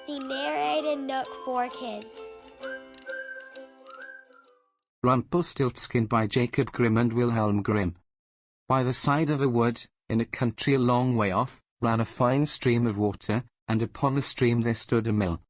The Narrated Nook for Kids. Rumplestiltskin by Jacob Grimm and Wilhelm Grimm. By the side of a wood, in a country a long way off, ran a fine stream of water, and upon the stream there stood a mill.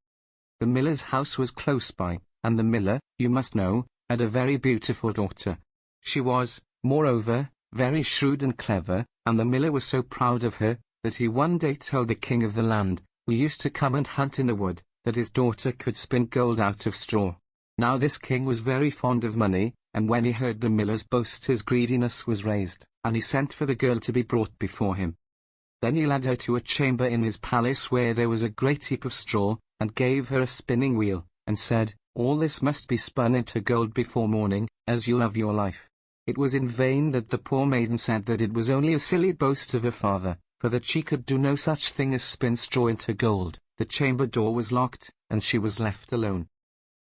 The miller's house was close by, and the miller, you must know, had a very beautiful daughter. She was, moreover, very shrewd and clever, and the miller was so proud of her, that he one day told the king of the land, who used to come and hunt in the wood, that his daughter could spin gold out of straw. Now this king was very fond of money, and when he heard the miller's boast his greediness was raised, and he sent for the girl to be brought before him. Then he led her to a chamber in his palace where there was a great heap of straw, and gave her a spinning wheel, and said, "All this must be spun into gold before morning, as you love your life." It was in vain that the poor maiden said that it was only a silly boast of her father, for that she could do no such thing as spin straw into gold. The chamber door was locked, and she was left alone.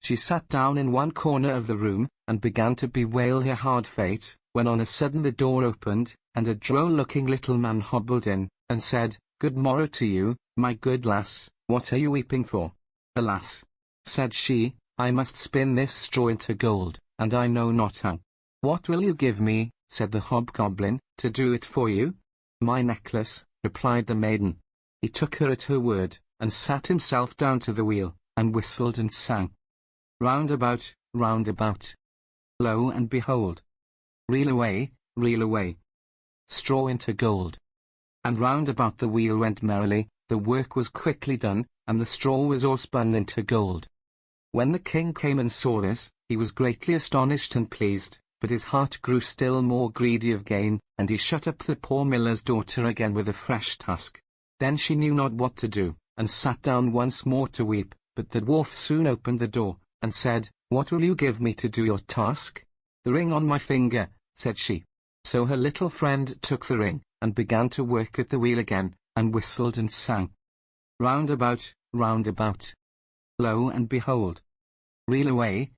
She sat down in one corner of the room, and began to bewail her hard fate, when on a sudden the door opened, and a droll-looking little man hobbled in, and said, "Good morrow to you, my good lass, what are you weeping for?" "Alas," said she, "I must spin this straw into gold, and I know not how." "What will you give me," said the hobgoblin, "to do it for you?" "My necklace," replied the maiden. He took her at her word, and sat himself down to the wheel, and whistled and sang. Round about, lo and behold, reel away, straw into gold. And round about the wheel went merrily, the work was quickly done, and the straw was all spun into gold. When the king came and saw this, he was greatly astonished and pleased, but his heart grew still more greedy of gain, and he shut up the poor miller's daughter again with a fresh task. Then she knew not what to do, and sat down once more to weep, but the dwarf soon opened the door, and said, "What will you give me to do your task?" "The ring on my finger," said she. So her little friend took the ring, and began to work at the wheel again, and whistled and sang. Round about, lo and behold, reel away,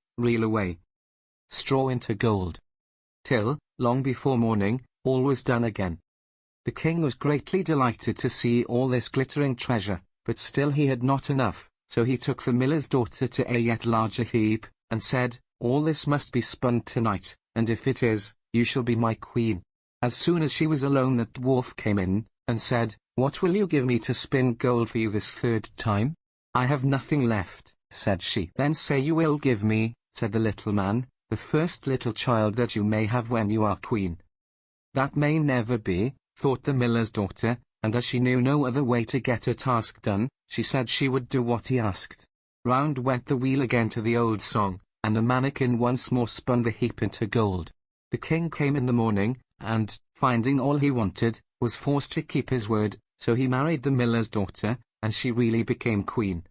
straw into gold. Till, long before morning, all was done again. The king was greatly delighted to see all this glittering treasure, but still he had not enough, so he took the miller's daughter to a yet larger heap, and said, "All this must be spun tonight, and if it is, you shall be my queen." As soon as she was alone the dwarf came in, and said, "What will you give me to spin gold for you this third time?" "I have nothing left," said she. "Then say you will give me," said the little man, "the first little child that you may have when you are queen." "That may never be," thought the miller's daughter, and as she knew no other way to get her task done, she said she would do what he asked. Round went the wheel again to the old song, and the mannikin once more spun the heap into gold. The king came in the morning, and, finding all he wanted, was forced to keep his word, so he married the miller's daughter, and she really became queen.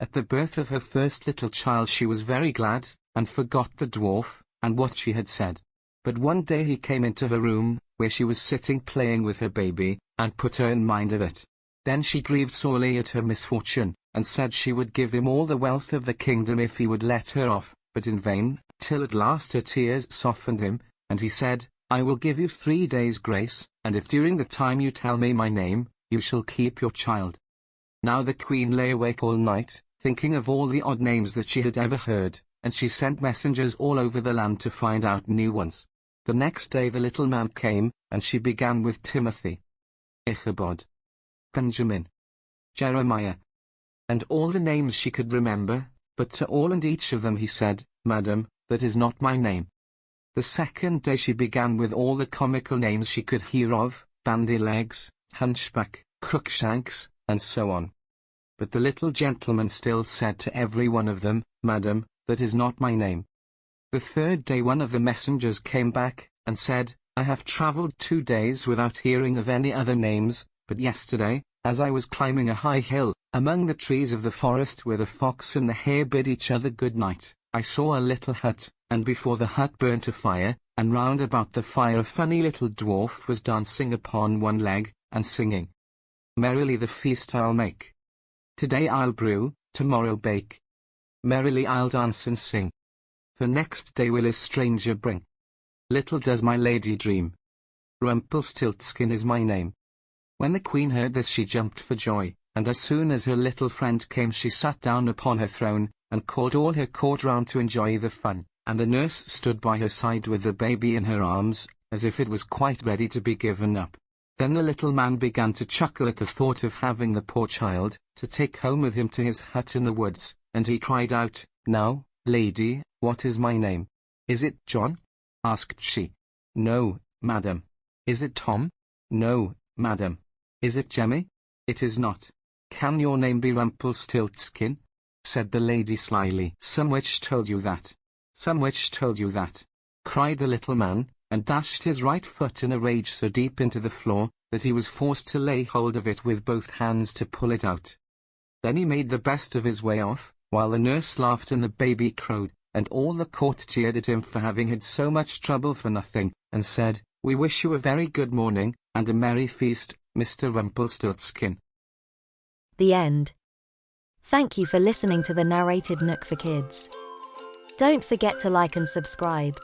At the birth of her first little child she was very glad, and forgot the dwarf, and what she had said. But one day he came into her room, where she was sitting playing with her baby, and put her in mind of it. Then she grieved sorely at her misfortune, and said she would give him all the wealth of the kingdom if he would let her off, but in vain, till at last her tears softened him, and he said, "I will give you 3 days' grace, and if during the time you tell me my name, you shall keep your child." Now the queen lay awake all night, thinking of all the odd names that she had ever heard, and she sent messengers all over the land to find out new ones. The next day the little man came, and she began with Timothy, Ichabod, Benjamin, Jeremiah, and all the names she could remember, but to all and each of them he said, "Madam, that is not my name." The second day she began with all the comical names she could hear of, Bandy-legs, Hunchback, Crookshanks, and so on. But the little gentleman still said to every one of them, "Madam, that is not my name." The third day one of the messengers came back, and said, "I have travelled 2 days without hearing of any other names, but yesterday, as I was climbing a high hill, among the trees of the forest where the fox and the hare bid each other good night, I saw a little hut, and before the hut burnt a fire, and round about the fire a funny little dwarf was dancing upon one leg, and singing, 'Merrily the feast I'll make. Today I'll brew, tomorrow bake. Merrily I'll dance and sing. For next day will a stranger bring. Little does my lady dream. Rumplestiltskin is my name.'" When the queen heard this she jumped for joy, and as soon as her little friend came she sat down upon her throne, and called all her court round to enjoy the fun, and the nurse stood by her side with the baby in her arms, as if it was quite ready to be given up. Then the little man began to chuckle at the thought of having the poor child to take home with him to his hut in the woods, and he cried out, "Now, lady, what is my name?" "Is it John?" asked she. "No, madam." "Is it Tom?" "No, madam." "Is it Jemmy?" "It is not." "Can your name be Rumplestiltskin?" said the lady slyly. "Some witch told you that. Some witch told you that," cried the little man, and dashed his right foot in a rage so deep into the floor, that he was forced to lay hold of it with both hands to pull it out. Then he made the best of his way off, while the nurse laughed and the baby crowed, and all the court jeered at him for having had so much trouble for nothing, and said, "We wish you a very good morning, and a merry feast, Mr. Rumplestiltskin." The end. Thank you for listening to the Narrated Nook for Kids. Don't forget to like and subscribe.